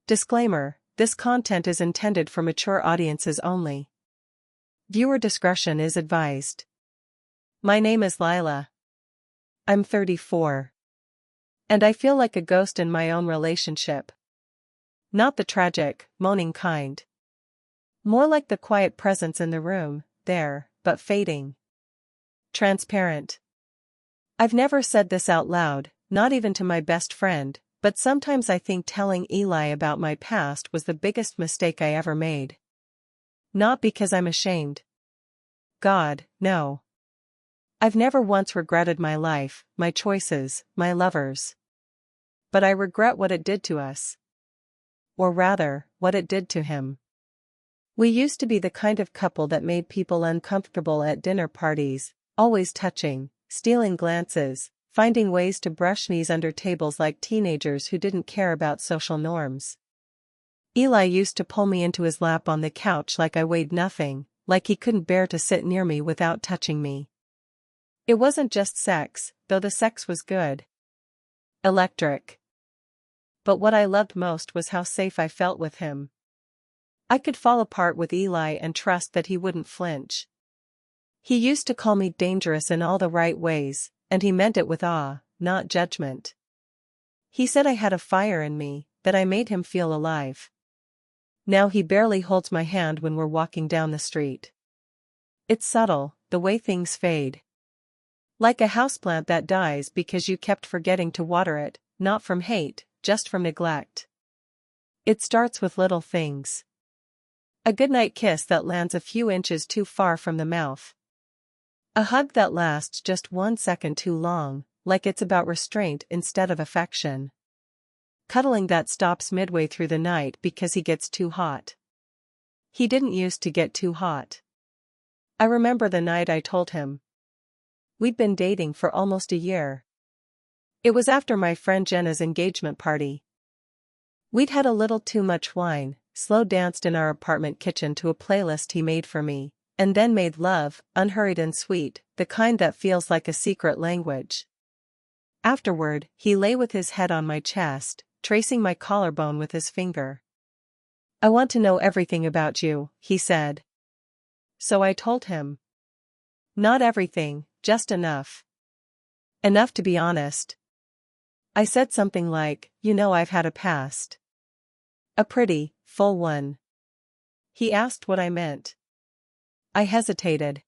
Disclaimer: this content is intended for mature audiences only. Viewer discretion is advised. My name is Lila. I'm 34. And I feel like a ghost in my own relationship. Not the tragic, moaning kind. More like the quiet presence in the room, there, but fading. Transparent. I've never said this out loud, not even to my best friend, but sometimes I think telling Eli about my past was the biggest mistake I ever made. Not because I'm ashamed. God, no. I've never once regretted my life, my choices, my lovers. But I regret what it did to us. Or rather, what it did to him. We used to be the kind of couple that made people uncomfortable at dinner parties, always touching, stealing glances, finding ways to brush knees under tables like teenagers who didn't care about social norms. Eli used to pull me into his lap on the couch like I weighed nothing, like he couldn't bear to sit near me without touching me. It wasn't just sex, though the sex was good. Electric. But what I loved most was how safe I felt with him. I could fall apart with Eli and trust that he wouldn't flinch. He used to call me dangerous in all the right ways, and he meant it with awe, not judgment. He said I had a fire in me, that I made him feel alive. Now he barely holds my hand when we're walking down the street. It's subtle, the way things fade. Like a houseplant that dies because you kept forgetting to water it, not from hate, just from neglect. It starts with little things. A goodnight kiss that lands a few inches too far from the mouth. A hug that lasts just 1 second too long, like it's about restraint instead of affection. Cuddling that stops midway through the night because he gets too hot. He didn't used to get too hot. I remember the night I told him. We'd been dating for almost a year. It was after my friend Jenna's engagement party. We'd had a little too much wine, slow danced in our apartment kitchen to a playlist he made for me, and then made love, unhurried and sweet, the kind that feels like a secret language. Afterward, he lay with his head on my chest, tracing my collarbone with his finger. I want to know everything about you, he said. So I told him. Not everything, just enough. Enough to be honest. I said something like, I've had a past. A pretty, full one. He asked what I meant. I hesitated.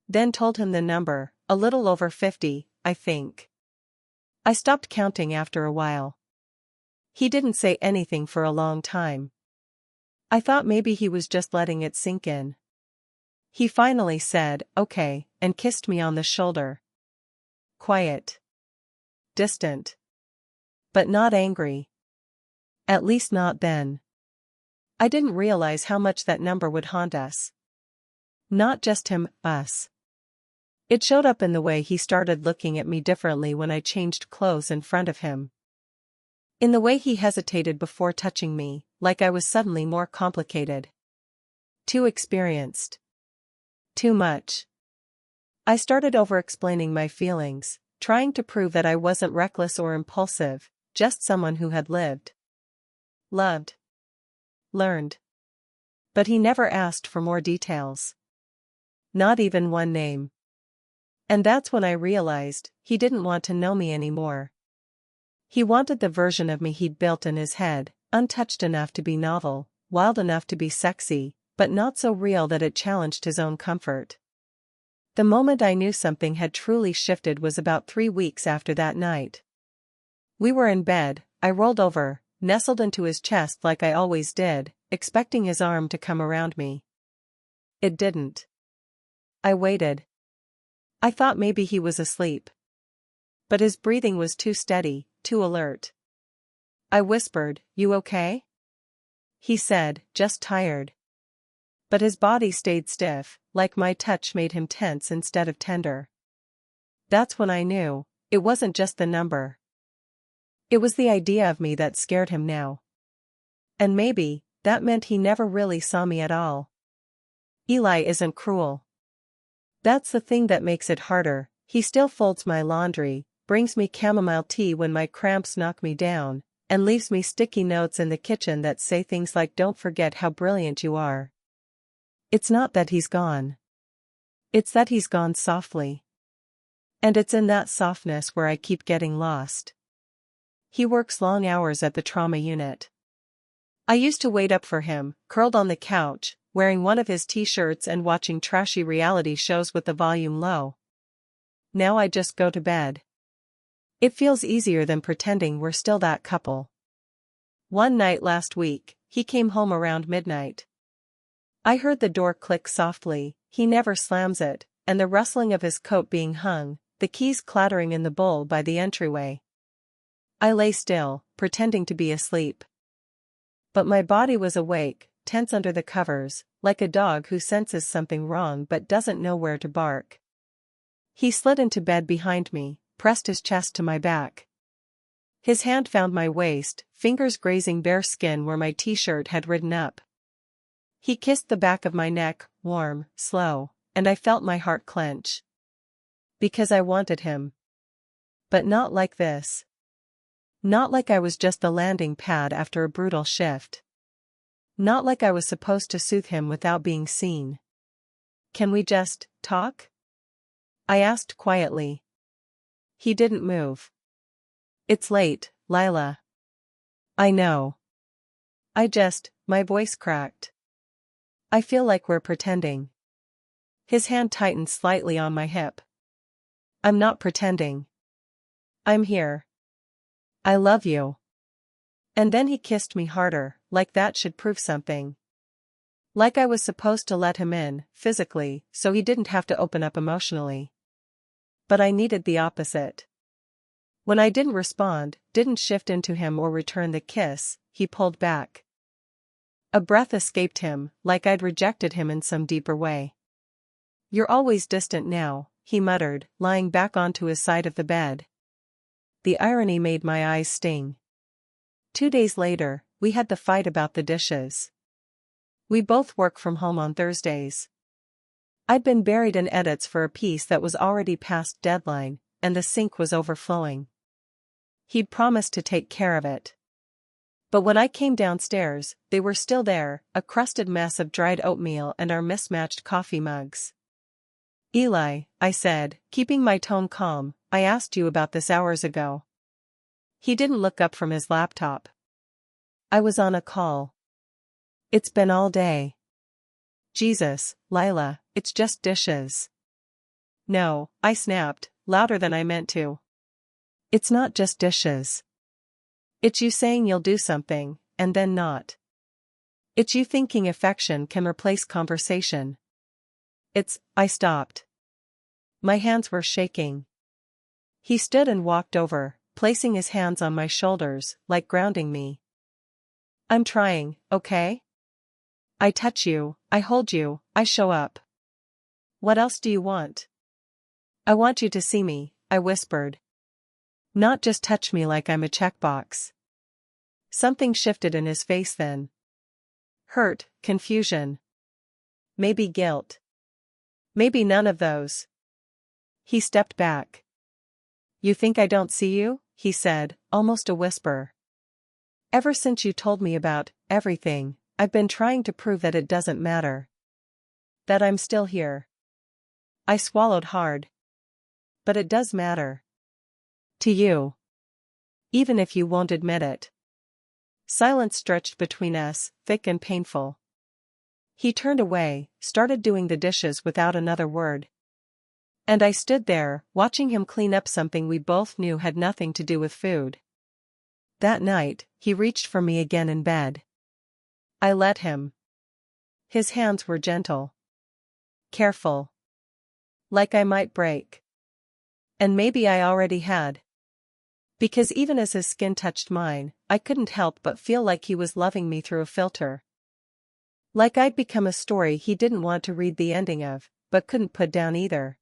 Then told him the number, a little over 50, I think. I stopped counting after a while. He didn't say anything for a long time. I thought maybe he was just letting it sink in. He finally said, okay, and kissed me on the shoulder. Quiet. Distant. But not angry. At least not then. I didn't realize how much that number would haunt us. Not just him, us. It showed up in the way he started looking at me differently when I changed clothes in front of him. In the way he hesitated before touching me, like I was suddenly more complicated. Too experienced. Too much. I started over-explaining my feelings, trying to prove that I wasn't reckless or impulsive, just someone who had lived. Loved. Learned. But he never asked for more details. Not even one name. And that's when I realized, he didn't want to know me anymore. He wanted the version of me he'd built in his head, untouched enough to be novel, wild enough to be sexy, but not so real that it challenged his own comfort. The moment I knew something had truly shifted was about 3 weeks after that night. We were in bed, I rolled over, nestled into his chest like I always did, expecting his arm to come around me. It didn't. I waited. I thought maybe he was asleep. But his breathing was too steady, too alert. I whispered, "You okay?" He said, "Just tired." But his body stayed stiff, like my touch made him tense instead of tender. That's when I knew, it wasn't just the number. It was the idea of me that scared him now. And maybe, that meant he never really saw me at all. Eli isn't cruel. That's the thing that makes it harder. He still folds my laundry, brings me chamomile tea when my cramps knock me down, and leaves me sticky notes in the kitchen that say things like "Don't forget how brilliant you are." It's not that he's gone. It's that he's gone softly. And it's in that softness where I keep getting lost. He works long hours at the trauma unit. I used to wait up for him, curled on the couch, wearing one of his t-shirts and watching trashy reality shows with the volume low. Now I just go to bed. It feels easier than pretending we're still that couple. One night last week, he came home around midnight. I heard the door click softly, he never slams it, and the rustling of his coat being hung, the keys clattering in the bowl by the entryway. I lay still, pretending to be asleep. But my body was awake, tense under the covers, like a dog who senses something wrong but doesn't know where to bark. He slid into bed behind me, pressed his chest to my back. His hand found my waist, fingers grazing bare skin where my t-shirt had ridden up. He kissed the back of my neck, warm, slow, and I felt my heart clench. Because I wanted him. But not like this. Not like I was just the landing pad after a brutal shift. Not like I was supposed to soothe him without being seen. "Can we just talk?" I asked quietly. He didn't move. "It's late, Lila." "I know." My voice cracked. "I feel like we're pretending." His hand tightened slightly on my hip. "I'm not pretending. I'm here. I love you." And then he kissed me harder, like that should prove something. Like I was supposed to let him in, physically, so he didn't have to open up emotionally. But I needed the opposite. When I didn't respond, didn't shift into him or return the kiss, he pulled back. A breath escaped him, like I'd rejected him in some deeper way. "You're always distant now," he muttered, lying back onto his side of the bed. The irony made my eyes sting. 2 days later, we had the fight about the dishes. We both work from home on Thursdays. I'd been buried in edits for a piece that was already past deadline, and the sink was overflowing. He'd promised to take care of it. But when I came downstairs, they were still there, a crusted mess of dried oatmeal and our mismatched coffee mugs. "Eli," I said, keeping my tone calm, "I asked you about this hours ago." He didn't look up from his laptop. "I was on a call." "It's been all day." "Jesus, Lila, it's just dishes." "No," I snapped, louder than I meant to. "It's not just dishes. It's you saying you'll do something, and then not. It's you thinking affection can replace conversation. I stopped. My hands were shaking. He stood and walked over, placing his hands on my shoulders, like grounding me. "I'm trying, okay? I touch you, I hold you, I show up. What else do you want?" "I want you to see me," I whispered. "Not just touch me like I'm a checkbox." Something shifted in his face then. Hurt, confusion. Maybe guilt. Maybe none of those. He stepped back. "You think I don't see you?" he said, almost a whisper. "Ever since you told me about everything, I've been trying to prove that it doesn't matter. That I'm still here." I swallowed hard. "But it does matter. To you. Even if you won't admit it." Silence stretched between us, thick and painful. He turned away, started doing the dishes without another word. And I stood there, watching him clean up something we both knew had nothing to do with food. That night, he reached for me again in bed. I let him. His hands were gentle. Careful. Like I might break. And maybe I already had. Because even as his skin touched mine, I couldn't help but feel like he was loving me through a filter. Like I'd become a story he didn't want to read the ending of, but couldn't put down either.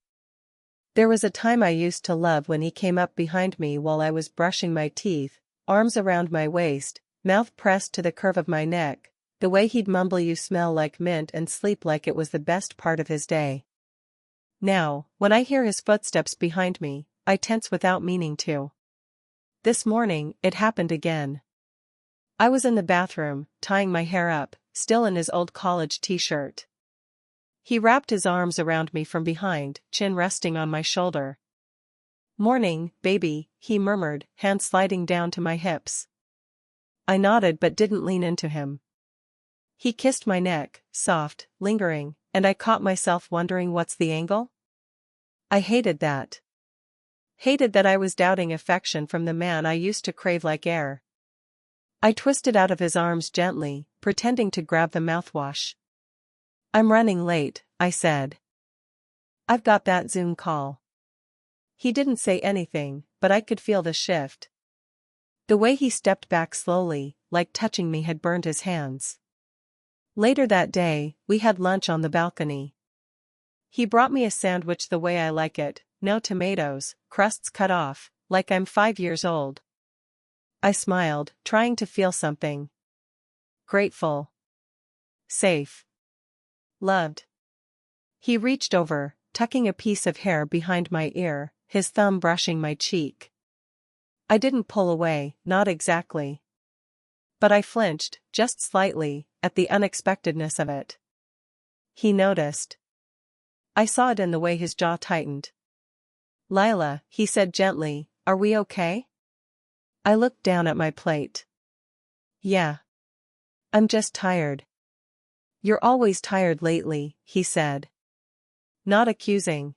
There was a time I used to love when he came up behind me while I was brushing my teeth, arms around my waist, mouth pressed to the curve of my neck, the way he'd mumble "You smell like mint" and sleep like it was the best part of his day. Now, when I hear his footsteps behind me, I tense without meaning to. This morning, it happened again. I was in the bathroom, tying my hair up, still in his old college t-shirt. He wrapped his arms around me from behind, chin resting on my shoulder. "Morning, baby," he murmured, hand sliding down to my hips. I nodded but didn't lean into him. He kissed my neck, soft, lingering, and I caught myself wondering what's the angle? I hated that. Hated that I was doubting affection from the man I used to crave like air. I twisted out of his arms gently, pretending to grab the mouthwash. "I'm running late," I said. "I've got that Zoom call." He didn't say anything, but I could feel the shift. The way he stepped back slowly, like touching me had burned his hands. Later that day, we had lunch on the balcony. He brought me a sandwich the way I like it, no tomatoes, crusts cut off, like I'm 5 years old. I smiled, trying to feel something. Grateful. Safe. Loved. He reached over, tucking a piece of hair behind my ear, his thumb brushing my cheek. I didn't pull away, not exactly. But I flinched, just slightly, at the unexpectedness of it. He noticed. I saw it in the way his jaw tightened. "Lila," he said gently, "are we okay?" I looked down at my plate. "Yeah. I'm just tired." "You're always tired lately," he said. Not accusing.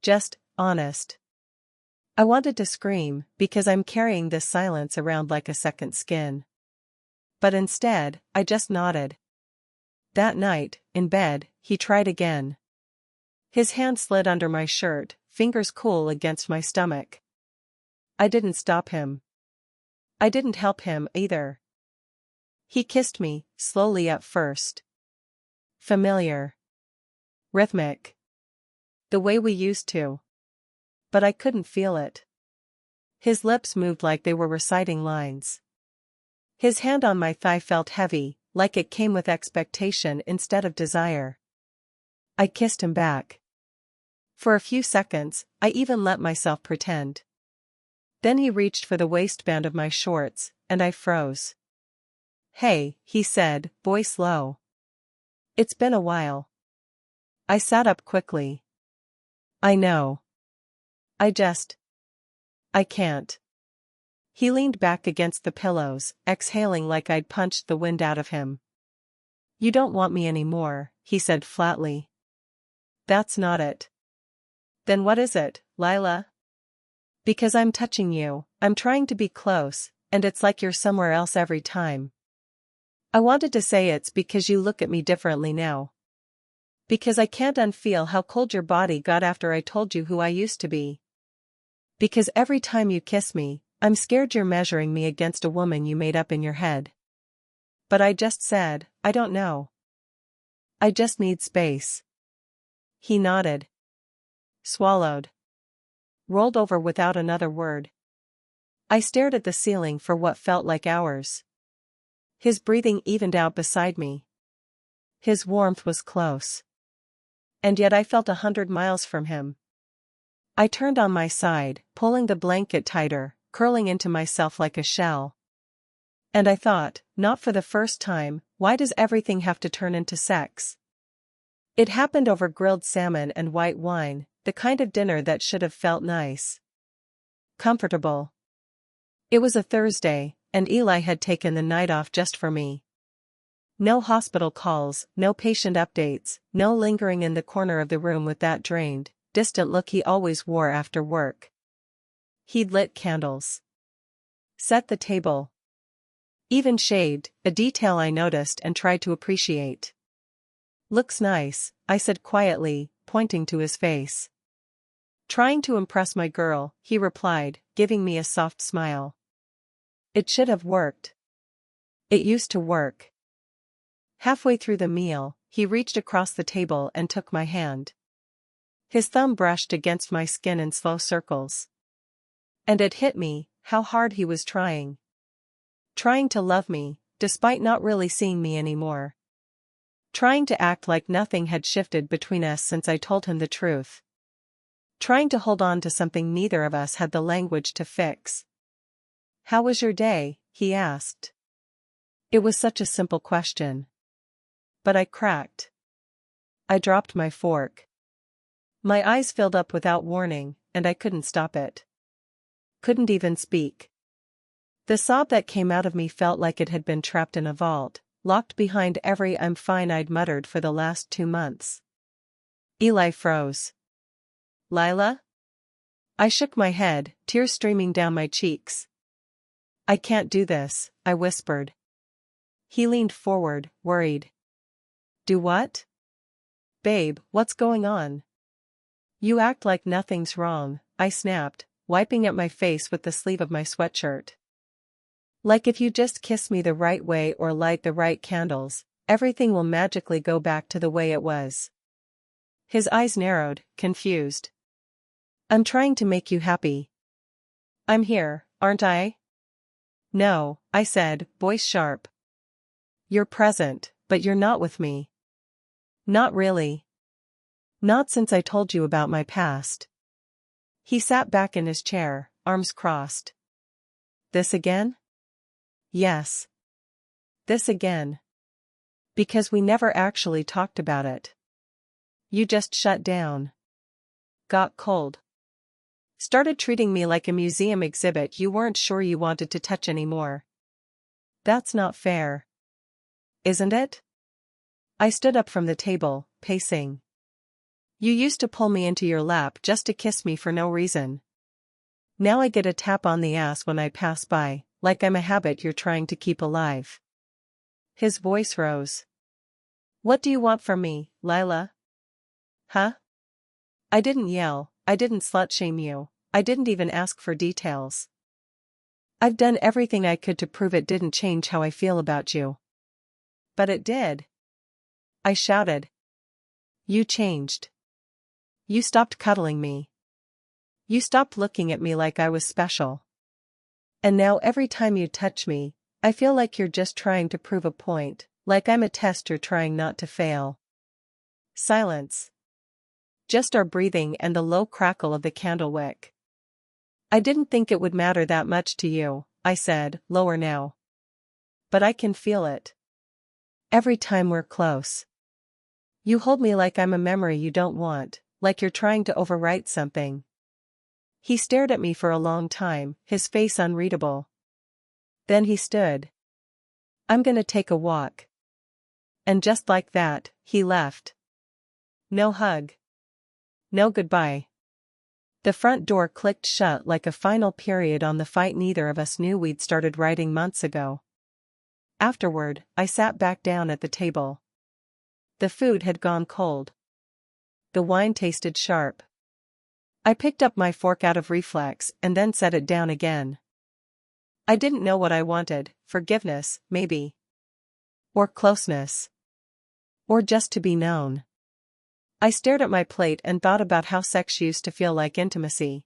Just honest. I wanted to scream, because I'm carrying this silence around like a second skin. But instead, I just nodded. That night, in bed, he tried again. His hand slid under my shirt, fingers cool against my stomach. I didn't stop him. I didn't help him either. He kissed me, slowly at first. Familiar. Rhythmic. The way we used to. But I couldn't feel it. His lips moved like they were reciting lines. His hand on my thigh felt heavy, like it came with expectation instead of desire. I kissed him back. For a few seconds, I even let myself pretend. Then he reached for the waistband of my shorts, and I froze. "Hey," he said, voice low. "It's been a while." I sat up quickly. "I know. I can't." He leaned back against the pillows, exhaling like I'd punched the wind out of him. "You don't want me anymore," he said flatly. "That's not it." "Then what is it, Lila?" "Because I'm touching you, I'm trying to be close, and it's like you're somewhere else every time." I wanted to say it's because you look at me differently now. Because I can't unfeel how cold your body got after I told you who I used to be. Because every time you kiss me, I'm scared you're measuring me against a woman you made up in your head. But I just said, I don't know. I just need space. He nodded. Swallowed. Rolled over without another word. I stared at the ceiling for what felt like hours. His breathing evened out beside me. His warmth was close. And yet I felt 100 miles from him. I turned on my side, pulling the blanket tighter, curling into myself like a shell. And I thought, not for the first time, why does everything have to turn into sex? It happened over grilled salmon and white wine, the kind of dinner that should have felt nice. Comfortable. It was a Thursday, and Eli had taken the night off just for me. No hospital calls, no patient updates, no lingering in the corner of the room with that drained, distant look he always wore after work. He'd lit candles. Set the table. Even shaved, a detail I noticed and tried to appreciate. "Looks nice," I said quietly, pointing to his face. "Trying to impress my girl," he replied, giving me a soft smile. "It should have worked. It used to work." Halfway through the meal, he reached across the table and took my hand. His thumb brushed against my skin in slow circles. And it hit me, how hard he was trying. Trying to love me, despite not really seeing me anymore. Trying to act like nothing had shifted between us since I told him the truth. Trying to hold on to something neither of us had the language to fix. "How was your day?" he asked. It was such a simple question. But I cracked. I dropped my fork. My eyes filled up without warning, and I couldn't stop it. Couldn't even speak. The sob that came out of me felt like it had been trapped in a vault, locked behind every "I'm fine" I'd muttered for the last 2 months. Eli froze. Lila? I shook my head, tears streaming down my cheeks. I can't do this, I whispered. He leaned forward, worried. Do what? Babe, what's going on? You act like nothing's wrong, I snapped, wiping at my face with the sleeve of my sweatshirt. Like if you just kiss me the right way or light the right candles, everything will magically go back to the way it was. His eyes narrowed, confused. I'm trying to make you happy. I'm here, aren't I? No, I said, voice sharp. You're present, but you're not with me. Not really. Not since I told you about my past. He sat back in his chair, arms crossed. This again? Yes. This again. Because we never actually talked about it. You just shut down. Got cold. Started treating me like a museum exhibit you weren't sure you wanted to touch anymore. That's not fair. Isn't it? I stood up from the table, pacing. You used to pull me into your lap just to kiss me for no reason. Now I get a tap on the ass when I pass by, like I'm a habit you're trying to keep alive. His voice rose. What do you want from me, Lila? Huh? I didn't yell, I didn't slut-shame you, I didn't even ask for details. I've done everything I could to prove it didn't change how I feel about you. But it did. I shouted. You changed. You stopped cuddling me. You stopped looking at me like I was special. And now every time you touch me, I feel like you're just trying to prove a point, like I'm a test you're trying not to fail. Silence. Just our breathing and the low crackle of the candle wick. I didn't think it would matter that much to you, I said, lower now. But I can feel it. Every time we're close. You hold me like I'm a memory you don't want, like you're trying to overwrite something. He stared at me for a long time, his face unreadable. Then he stood. I'm gonna take a walk. And just like that, he left. No hug. No goodbye. The front door clicked shut like a final period on the fight neither of us knew we'd started writing months ago. Afterward, I sat back down at the table. The food had gone cold. The wine tasted sharp. I picked up my fork out of reflex and then set it down again. I didn't know what I wanted, forgiveness, maybe. Or closeness. Or just to be known. I stared at my plate and thought about how sex used to feel like intimacy.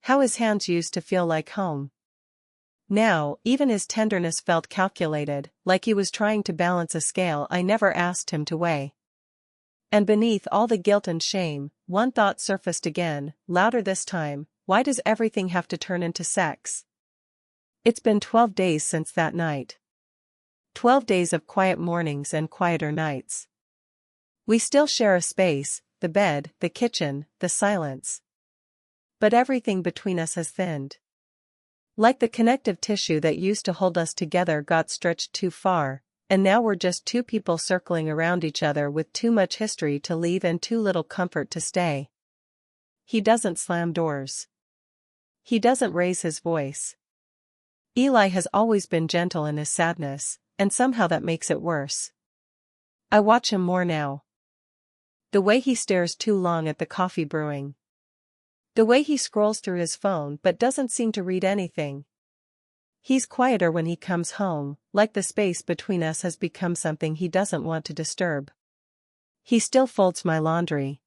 How his hands used to feel like home. Now, even his tenderness felt calculated, like he was trying to balance a scale I never asked him to weigh. And beneath all the guilt and shame, one thought surfaced again, louder this time: why does everything have to turn into sex? It's been 12 days since that night. 12 days of quiet mornings and quieter nights. We still share a space, the bed, the kitchen, the silence. But everything between us has thinned. Like the connective tissue that used to hold us together got stretched too far, and now we're just two people circling around each other with too much history to leave and too little comfort to stay. He doesn't slam doors. He doesn't raise his voice. Eli has always been gentle in his sadness, and somehow that makes it worse. I watch him more now. The way he stares too long at the coffee brewing. The way he scrolls through his phone but doesn't seem to read anything. He's quieter when he comes home, like the space between us has become something he doesn't want to disturb. He still folds my laundry.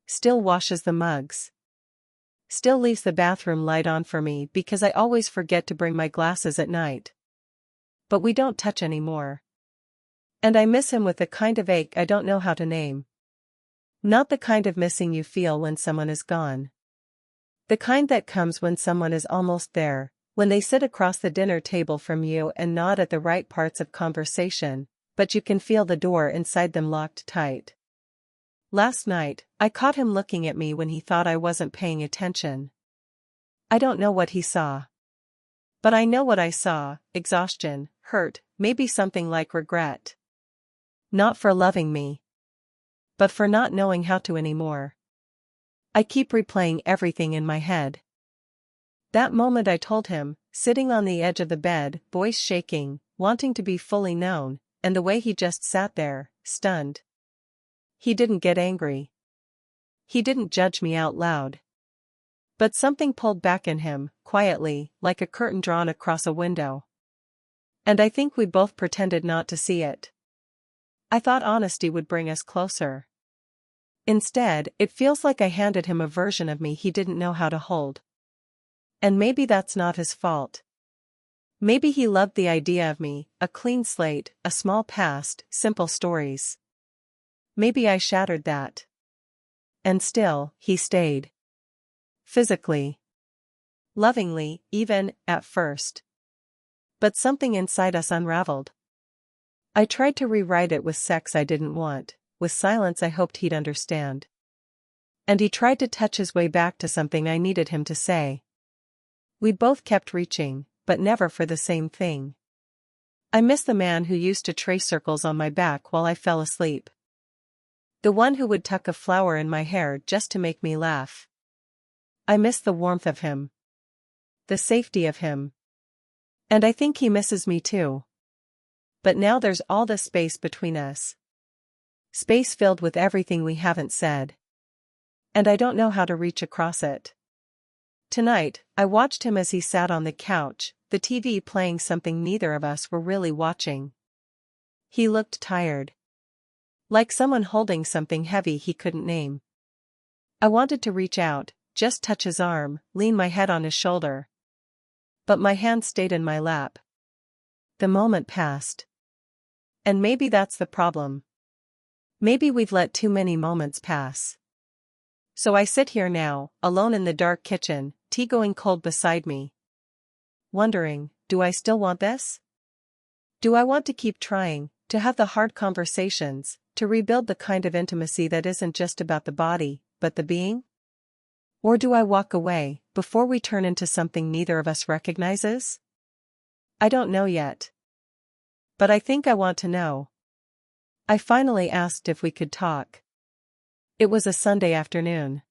Still washes the mugs. Still leaves the bathroom light on for me because I always forget to bring my glasses at night. But we don't touch anymore. And I miss him with a kind of ache I don't know how to name. Not the kind of missing you feel when someone is gone. The kind that comes when someone is almost there, When they sit across the dinner table from you and nod at the right parts of conversation, but you can feel the door inside them locked tight. Last night, I caught him looking at me when he thought I wasn't paying attention. I don't know what he saw. But I know what I saw: exhaustion, hurt, maybe something like regret. Not for loving me, but for not knowing how to anymore. I keep replaying everything in my head. That moment I told him, sitting on the edge of the bed, voice shaking, wanting to be fully known, and the way he just sat there, stunned. He didn't get angry. He didn't judge me out loud. But something pulled back in him, quietly, like a curtain drawn across a window. And I think we both pretended not to see it. I thought honesty would bring us closer. Instead, it feels like I handed him a version of me he didn't know how to hold. And maybe that's not his fault. Maybe he loved the idea of me, a clean slate, a small past, simple stories. Maybe I shattered that. And still, he stayed. Physically. Lovingly, even, at first. But something inside us unraveled. I tried to rewrite it with sex I didn't want, with silence I hoped he'd understand. And he tried to touch his way back to something I needed him to say. We both kept reaching, but never for the same thing. I miss the man who used to trace circles on my back while I fell asleep. The one who would tuck a flower in my hair just to make me laugh. I miss the warmth of him. The safety of him. And I think he misses me too. But now there's all this space between us. Space filled with everything we haven't said. And I don't know how to reach across it. Tonight, I watched him as he sat on the couch, the TV playing something neither of us were really watching. He looked tired. Like someone holding something heavy he couldn't name. I wanted to reach out, just touch his arm, lean my head on his shoulder. But my hand stayed in my lap. The moment passed. And maybe that's the problem. Maybe we've let too many moments pass. So I sit here now, alone in the dark kitchen, tea going cold beside me. Wondering, do I still want this? Do I want to keep trying, to have the hard conversations, to rebuild the kind of intimacy that isn't just about the body, but the being? Or do I walk away, before we turn into something neither of us recognizes? I don't know yet. But I think I want to know. I finally asked if we could talk. It was a Sunday afternoon.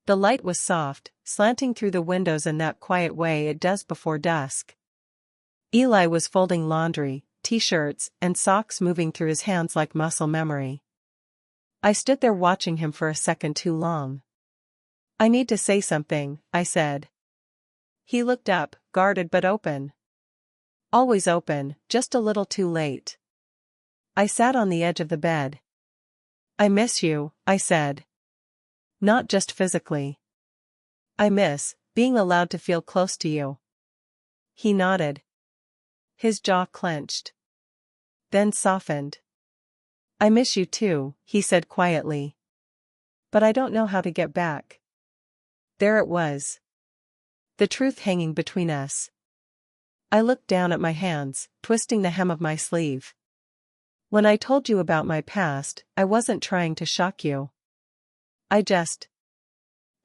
The light was soft, slanting through the windows in that quiet way it does before dusk. Eli was folding laundry, t-shirts, and socks moving through his hands like muscle memory. I stood there watching him for a second too long. I need to say something, I said. He looked up, guarded but open. Always open, just a little too late. I sat on the edge of the bed. I miss you, I said. Not just physically. I miss being allowed to feel close to you. He nodded. His jaw clenched. Then softened. I miss you too, he said quietly. But I don't know how to get back. There it was. The truth hanging between us. I looked down at my hands, twisting the hem of my sleeve. When I told you about my past, I wasn't trying to shock you. I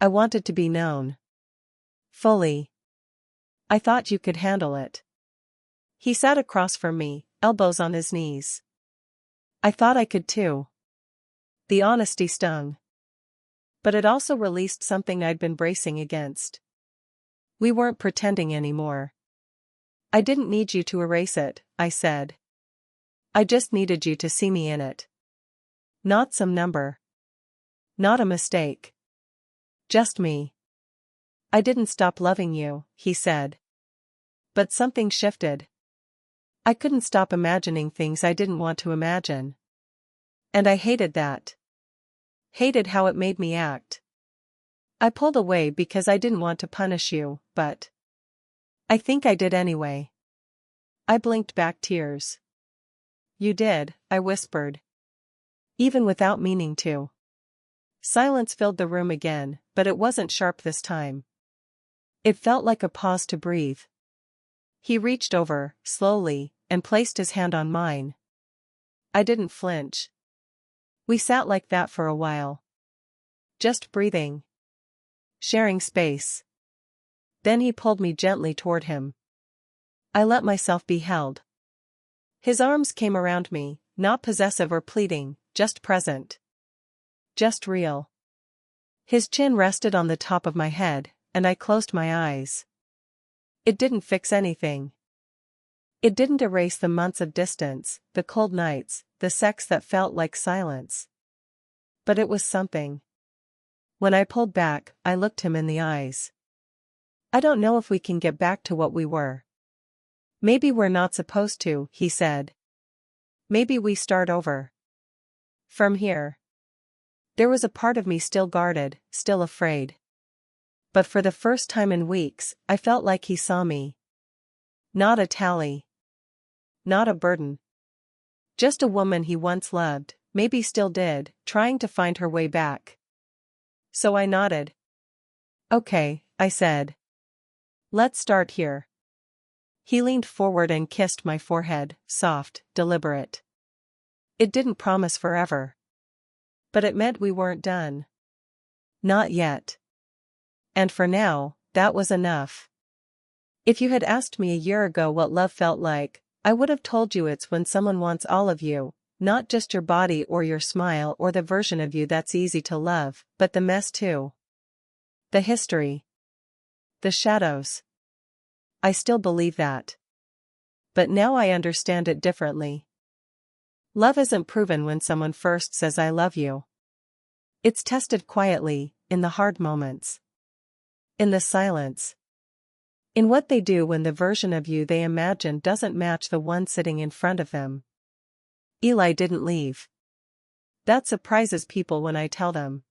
wanted to be known. Fully. I thought you could handle it. He sat across from me, elbows on his knees. I thought I could too. The honesty stung. But it also released something I'd been bracing against. We weren't pretending anymore. I didn't need you to erase it, I said. I just needed you to see me in it. Not some number. Not a mistake. Just me. I didn't stop loving you, he said. But something shifted. I couldn't stop imagining things I didn't want to imagine. And I hated that. Hated how it made me act. I pulled away because I didn't want to punish you, but I think I did anyway. I blinked back tears. You did, I whispered. Even without meaning to. Silence filled the room again, but it wasn't sharp this time. It felt like a pause to breathe. He reached over, slowly, and placed his hand on mine. I didn't flinch. We sat like that for a while. Just breathing. Sharing space. Then he pulled me gently toward him. I let myself be held. His arms came around me, not possessive or pleading, just present. Just real. His chin rested on the top of my head, and I closed my eyes. It didn't fix anything. It didn't erase the months of distance, the cold nights, the sex that felt like silence. But it was something. When I pulled back, I looked him in the eyes. I don't know if we can get back to what we were. Maybe we're not supposed to, he said. Maybe we start over. From here. There was a part of me still guarded, still afraid. But for the first time in weeks, I felt like he saw me. Not a tally. Not a burden. Just a woman he once loved, maybe still did, trying to find her way back. So I nodded. Okay, I said. Let's start here. He leaned forward and kissed my forehead, soft, deliberate. It didn't promise forever. But it meant we weren't done. Not yet. And for now, that was enough. If you had asked me a year ago what love felt like, I would have told you it's when someone wants all of you, not just your body or your smile or the version of you that's easy to love, but the mess too. The history. The shadows. I still believe that. But now I understand it differently. Love isn't proven when someone first says I love you. It's tested quietly, in the hard moments. In the silence. In what they do when the version of you they imagine doesn't match the one sitting in front of them. Eli didn't leave. That surprises people when I tell them.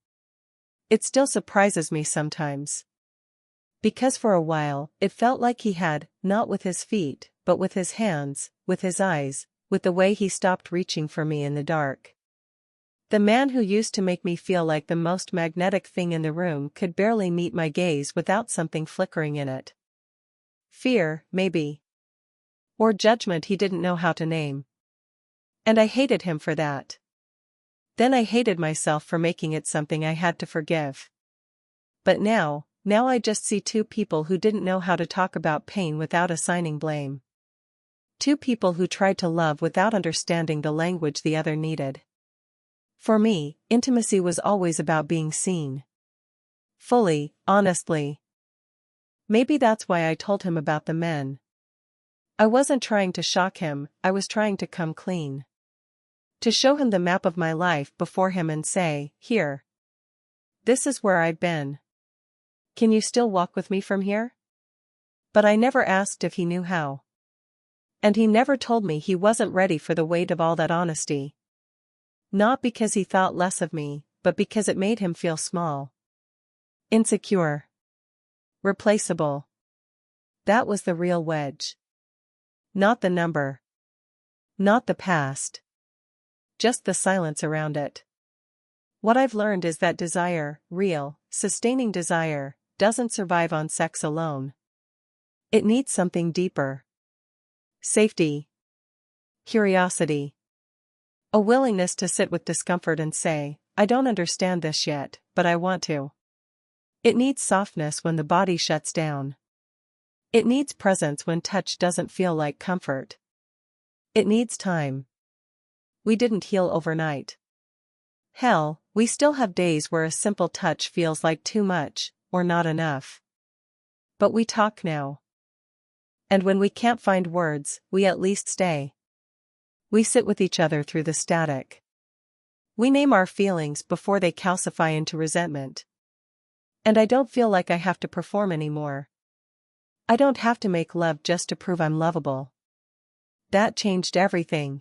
It still surprises me sometimes. Because for a while, it felt like he had, not with his feet, but with his hands, with his eyes, with the way he stopped reaching for me in the dark. The man who used to make me feel like the most magnetic thing in the room could barely meet my gaze without something flickering in it. Fear, maybe. Or judgment he didn't know how to name. And I hated him for that. Then I hated myself for making it something I had to forgive. But now I just see two people who didn't know how to talk about pain without assigning blame. Two people who tried to love without understanding the language the other needed. For me, intimacy was always about being seen. Fully, honestly. Maybe that's why I told him about the men. I wasn't trying to shock him, I was trying to come clean. To show him the map of my life before him and say, here. This is where I've been. Can you still walk with me from here? But I never asked if he knew how. And he never told me he wasn't ready for the weight of all that honesty. Not because he thought less of me, but because it made him feel small. Insecure. Replaceable. That was the real wedge. Not the number. Not the past. Just the silence around it. What I've learned is that desire, real, sustaining desire, doesn't survive on sex alone. It needs something deeper. Safety. Curiosity. A willingness to sit with discomfort and say, I don't understand this yet, but I want to. It needs softness when the body shuts down. It needs presence when touch doesn't feel like comfort. It needs time. We didn't heal overnight. Hell, we still have days where a simple touch feels like too much, or not enough. But we talk now. And when we can't find words, we at least stay. We sit with each other through the static. We name our feelings before they calcify into resentment. And I don't feel like I have to perform anymore. I don't have to make love just to prove I'm lovable. That changed everything.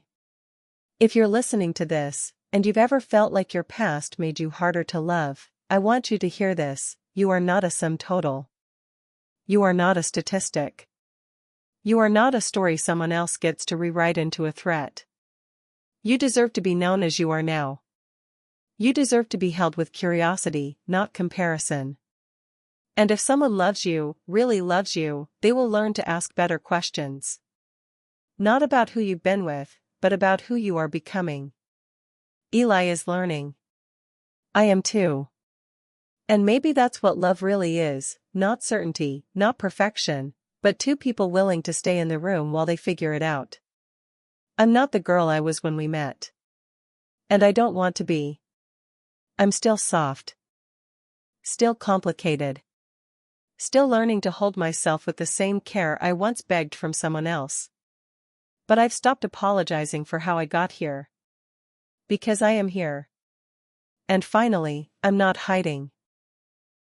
If you're listening to this, and you've ever felt like your past made you harder to love, I want you to hear this: you are not a sum total. You are not a statistic. You are not a story someone else gets to rewrite into a threat. You deserve to be known as you are now. You deserve to be held with curiosity, not comparison. And if someone loves you, really loves you, they will learn to ask better questions. Not about who you've been with, but about who you are becoming. Eli is learning. I am too. And maybe that's what love really is, not certainty, not perfection, but two people willing to stay in the room while they figure it out. I'm not the girl I was when we met. And I don't want to be. I'm still soft. Still complicated. Still learning to hold myself with the same care I once begged from someone else. But I've stopped apologizing for how I got here. Because I am here. And finally, I'm not hiding.